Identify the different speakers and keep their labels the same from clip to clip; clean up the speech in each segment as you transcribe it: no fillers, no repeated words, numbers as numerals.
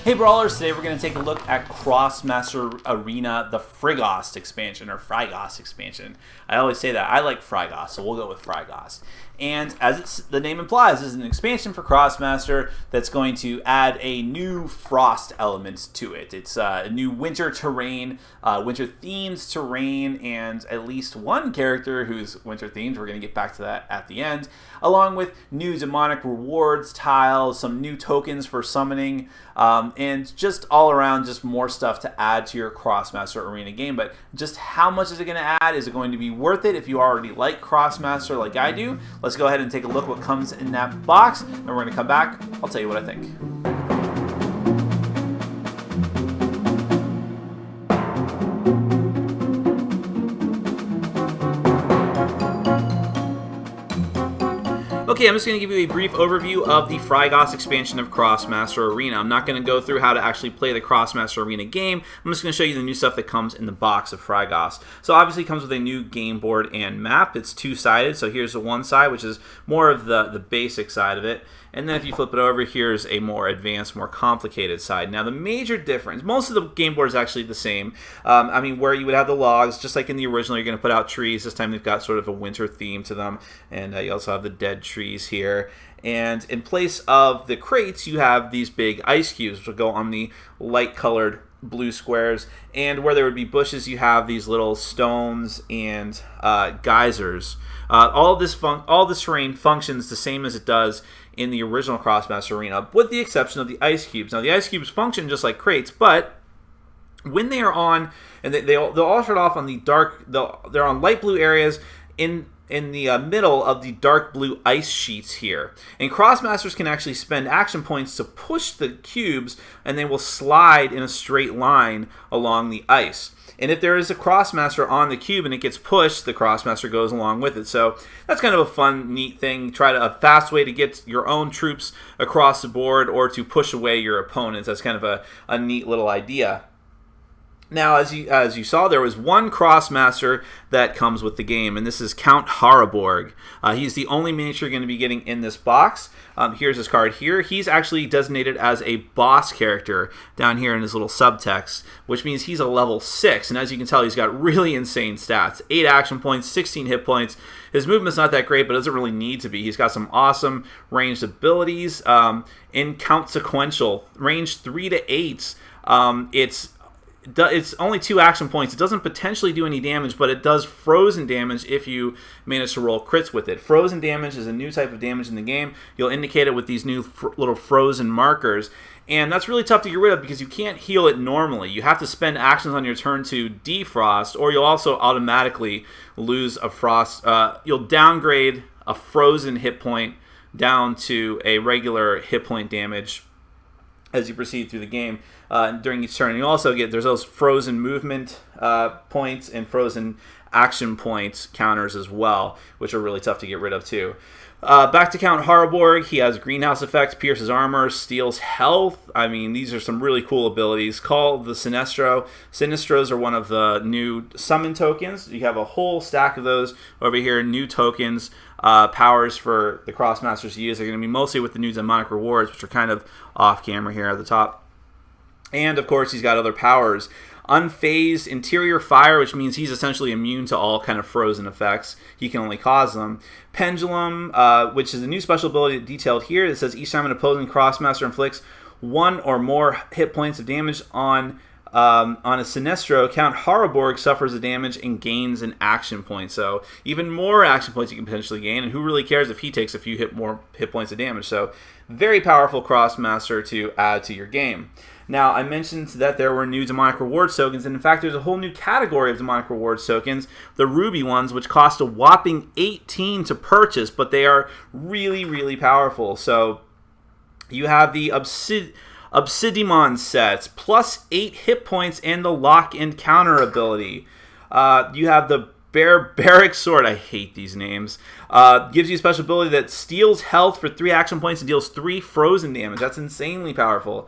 Speaker 1: Hey Brawlers, today we're going to take a look at Krosmaster Arena, the Frigost expansion, or Frigost expansion. I always say that. I like Frigost, so we'll go with Frigost. And as the name implies, this is an expansion for Krosmaster that's going to add a new frost element to it. It's a new winter terrain, winter themed terrain, and at least one character who's winter themed. We're going to get back to that at the end, along with new demonic rewards tiles, some new tokens for summoning, and just all around just more stuff to add to your Krosmaster Arena game. But just how much is it going to add? Is it going to be worth it if you already like Krosmaster like I do? Let's go ahead and take a look what comes in that box, and we're going to come back. I'll tell you what I think. Okay, I'm just going to give you a brief overview of the Frigost expansion of Krosmaster Arena. I'm not going to go through how to actually play the Krosmaster Arena game. I'm just going to show you the new stuff that comes in the box of Frigost. So obviously it comes with a new game board and map. It's two-sided, so here's the one side, which is more of the basic side of it. And then if you flip it over, here's a more advanced, more complicated side. Now the major difference, most of the game board is actually the same. I mean, where you would have the logs, just like in the original, you're going to put out trees. This time they've got sort of a winter theme to them. And you also have the dead trees here. And in place of the crates, you have these big ice cubes, which will go on the light-colored blue squares. And where there would be bushes, you have these little stones and geysers. All this terrain functions the same as it does in the original Krosmaster Arena, with the exception of the ice cubes. Now, the ice cubes function just like crates, but when they are on, and they'll all start off on the dark, they're on light blue areas in the middle of the dark blue ice sheets here. And Krosmasters can actually spend action points to push the cubes, and they will slide in a straight line along the ice. And if there is a Krosmaster on the cube and it gets pushed, the Krosmaster goes along with it. So that's kind of a fun, neat thing. A fast way to get your own troops across the board or to push away your opponents. That's kind of a neat little idea. Now, as you saw, there was one Krosmaster that comes with the game, and this is Count Harebourg. He's the only miniature you're going to be getting in this box. Here's his card here. He's actually designated as a boss character down here in his little subtext, which means he's a level 6. And as you can tell, he's got really insane stats. 8 action points, 16 hit points. His movement's not that great, but it doesn't really need to be. He's got some awesome ranged abilities. Inconsequential, range 3 to 8. It's only 2 action points. It doesn't potentially do any damage, but it does frozen damage if you manage to roll crits with it. Frozen damage is a new type of damage in the game. You'll indicate it with these new little frozen markers. And that's really tough to get rid of because you can't heal it normally. You have to spend actions on your turn to defrost, or you'll also automatically lose a frost. You'll downgrade a frozen hit point down to a regular hit point damage as you proceed through the game during each turn. And you also there's those frozen movement points and frozen action points counters as well, which are really tough to get rid of too. Back to Count Harebourg. He has greenhouse effects, pierces armor, steals health. I mean, these are some really cool abilities. Called the Sinestro. Sinestros are one of the new summon tokens. You have a whole stack of those over here. New tokens, powers for the Krosmasters to use. They're going to be mostly with the new demonic rewards, which are kind of off camera here at the top. And of course, he's got other powers. Unfazed interior fire, which means he's essentially immune to all kind of frozen effects. He can only cause them. Pendulum, which is a new special ability detailed here. It says each time an opposing Krosmaster inflicts 1 or more hit points of damage on a Sinestro, Count Harebourg suffers the damage and gains an action point. So even more action points you can potentially gain, and who really cares if he takes a few more hit points of damage? So very powerful Krosmaster to add to your game. Now, I mentioned that there were new demonic rewards tokens, and in fact, there's a whole new category of demonic rewards tokens, the ruby ones, which cost a whopping 18 to purchase, but they are really, really powerful. So you have the Obsidian sets, plus 8 hit points and the lock-in counter ability. You have the Barbaric Sword, I hate these names, gives you a special ability that steals health for 3 action points and deals 3 frozen damage. That's insanely powerful.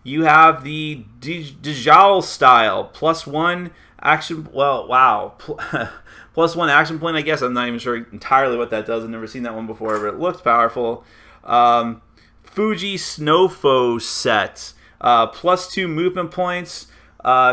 Speaker 1: You have the Dejal style, plus 1 action, plus 1 action point, I guess. I'm not even sure entirely what that does. I've never seen that one before, but it looks powerful. Fuji Snowfoe set. +2 movement points,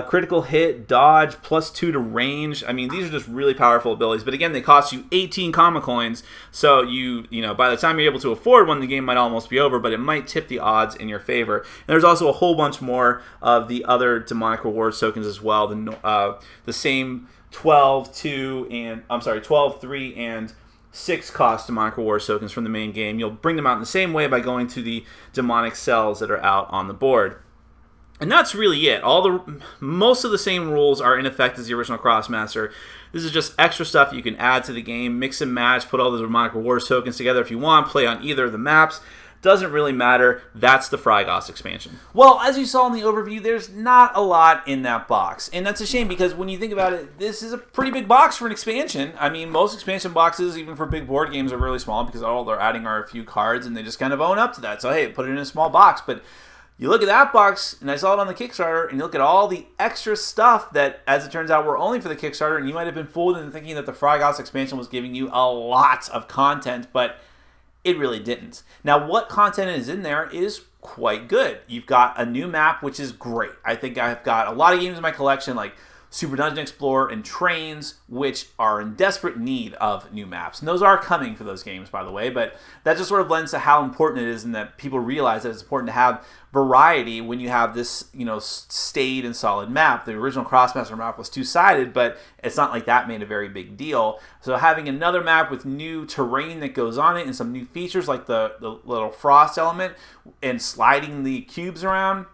Speaker 1: critical hit, dodge, +2 to range. I mean, these are just really powerful abilities. But again, they cost you 18 comma coins. So you know, by the time you're able to afford one, the game might almost be over. But it might tip the odds in your favor. And there's also a whole bunch more of the other demonic rewards tokens as well. The same 12, 3, and 6 cost demonic rewards tokens from the main game. You'll bring them out in the same way by going to the demonic cells that are out on the board. And that's really it. Most of the same rules are in effect as the original Krosmaster. This is just extra stuff you can add to the game, mix and match, put all the demonic rewards tokens together if you want, play on either of the maps. Doesn't really matter. That's the Frigost expansion. Well, as you saw in the overview, there's not a lot in that box. And that's a shame because when you think about it, this is a pretty big box for an expansion. I mean, most expansion boxes, even for big board games, are really small because all they're adding are a few cards and they just kind of own up to that. So, hey, put it in a small box. But you look at that box, and I saw it on the Kickstarter, and you look at all the extra stuff that, as it turns out, were only for the Kickstarter, and you might have been fooled into thinking that the Frigost expansion was giving you a lot of content, but it really didn't. Now, what content is in there is quite good. You've got a new map, which is great. I think I've got a lot of games in my collection, like Super Dungeon Explorer and Trains, which are in desperate need of new maps. And those are coming for those games, by the way, but that just sort of lends to how important it is and that people realize that it's important to have variety when you have this, you know, stayed and solid map. The original Krosmaster map was two-sided, but it's not like that made a very big deal. So having another map with new terrain that goes on it and some new features like the little frost element and sliding the cubes around,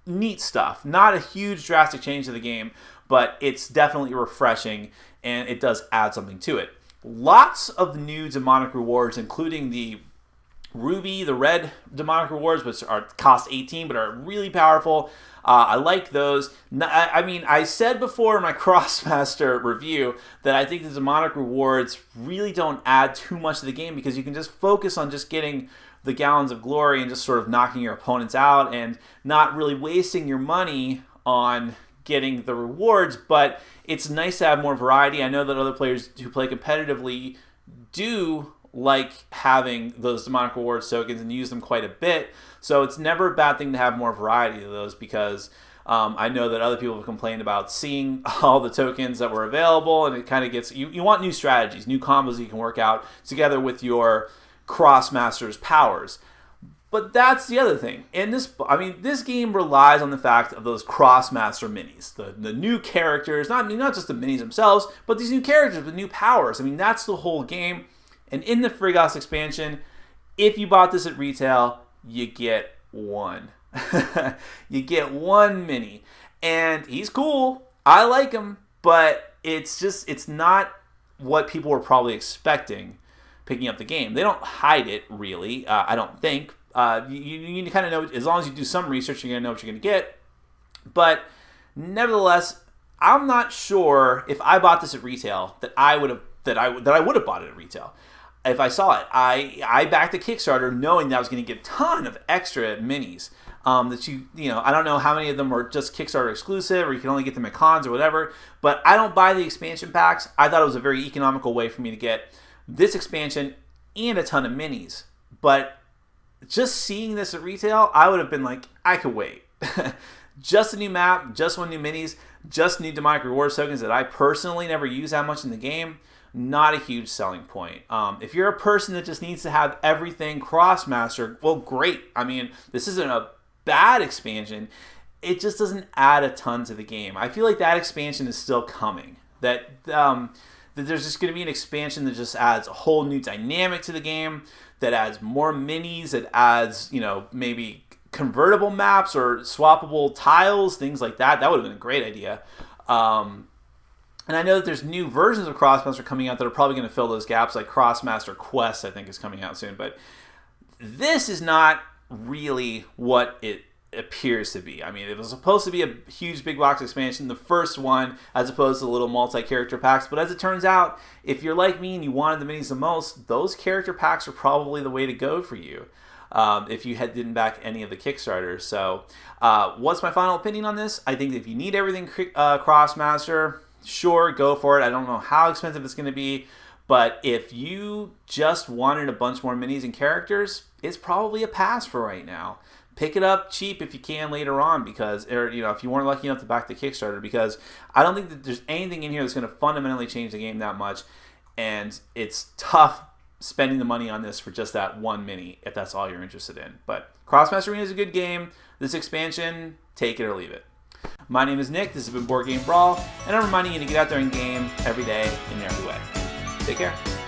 Speaker 1: neat stuff. Not a huge drastic change to the game, but it's definitely refreshing, and it does add something to it. Lots of new demonic rewards, including the Ruby, the red demonic rewards, which cost 18, but are really powerful. I like those. I mean, I said before in my Krosmaster review that I think the demonic rewards really don't add too much to the game because you can just focus on just getting the gallons of glory and just sort of knocking your opponents out and not really wasting your money on getting the rewards, but it's nice to have more variety. I know that other players who play competitively do like having those demonic rewards tokens and use them quite a bit, so it's never a bad thing to have more variety of those because I know that other people have complained about seeing all the tokens that were available, and it kind of gets, you want new strategies, new combos you can work out together with your Krosmaster's powers. But that's the other thing. This game relies on the fact of those Krosmaster minis, the new characters, not just the minis themselves, but these new characters with new powers. I mean, that's the whole game. And in the Frigost expansion, if you bought this at retail, you get one. You get one mini. And he's cool. I like him, but it's not what people were probably expecting picking up the game. They don't hide it, really, I don't think. You kind of know, as long as you do some research, you're going to know what you're going to get. But nevertheless, I'm not sure if I bought this at retail that I would have bought it at retail. If I saw it, I backed the Kickstarter knowing that I was going to get a ton of extra minis. I don't know how many of them were just Kickstarter exclusive or you can only get them at cons or whatever. But I don't buy the expansion packs. I thought it was a very economical way for me to get this expansion and a ton of minis. But just seeing this at retail, I would have been like, I could wait. Just a new map, just one new minis, just new demonic rewards tokens that I personally never use that much in the game. Not a huge selling point. If you're a person that just needs to have everything Krosmaster, well, great. I mean, this isn't a bad expansion. It just doesn't add a ton to the game. I feel like that expansion is still coming. That there's just going to be an expansion that just adds a whole new dynamic to the game, that adds more minis, that adds, maybe convertible maps or swappable tiles, things like that. That would have been a great idea. And I know that there's new versions of Krosmaster coming out that are probably going to fill those gaps, like Krosmaster Quest, I think, is coming out soon. But this is not really what it appears to be. I mean, it was supposed to be a huge big box expansion, the first one, as opposed to the little multi-character packs. But as it turns out, if you're like me and you wanted the minis the most, those character packs are probably the way to go for you. If you didn't back any of the Kickstarters. So what's my final opinion on this? I think that if you need everything Krosmaster, sure, go for it. I don't know how expensive it's going to be, but if you just wanted a bunch more minis and characters, it's probably a pass for right now. pick it up cheap if you can later on, because, or if you weren't lucky enough to back the Kickstarter, because I don't think that there's anything in here that's going to fundamentally change the game that much, and it's tough spending the money on this for just that one mini if that's all you're interested in. But Krosmaster Arena is a good game. This expansion, take it or leave it. My name is Nick. This has been Board Game Brawl, and I'm reminding you to get out there and game every day in every way. Take care.